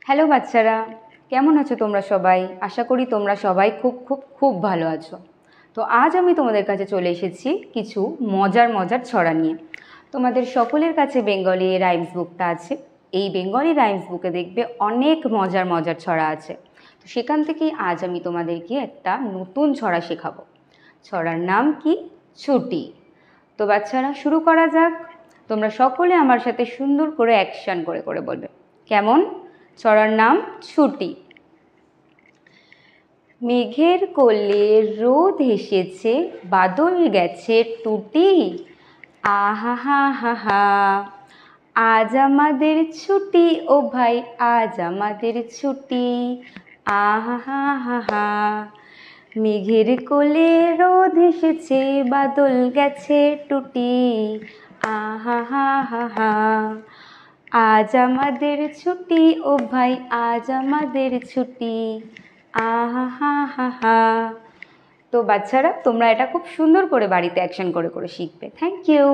Hello বাচ্চারা, কেমন আছো তোমরা সবাই? আশা করি তোমরা সবাই খুব খুব খুব ভালো আছো। তো আজ আমি তোমাদের কাছে চলে এসেছি কিছু মজার মজার ছড়া নিয়ে। তোমাদের সকলের কাছে বেঙ্গলি রাইমস বুকটা আছে। এই বেঙ্গলি রাইমস বুকে দেখবে অনেক মজার মজার ছড়া আছে। তো সেখান থেকেই আজ আমি তোমাদেরকে একটা নতুন ছড়া শেখাবো। ছড়ার নাম কি? ছুটি। তো বাচ্চারা শুরু করা যাক। তোমরা সকলে আমার সাথে সুন্দর করে অ্যাকশন করে করে বলবে। কেমন? ছড়ার নাম ছুটি। মেঘের কোলে রোদ এসেছে, বাদল গেছে টুটি। আহা হা হা হা, আজ আমাদের ছুটি ও ভাই, আজ আমাদের ছুটি। আহা হা হা হা, মেঘের কোলে রোদ এসেছে, বাদল গেছে টুটি। আহা হা হা হা, আজ আমাদের ছুটি ও ভাই, আজ আমাদের ছুটি। আহা হা হা হা। তো বাচ্চারা, তোমরা এটা খুব সুন্দর করে বাড়িতে অ্যাকশন করে করে শিখবে। Thank you.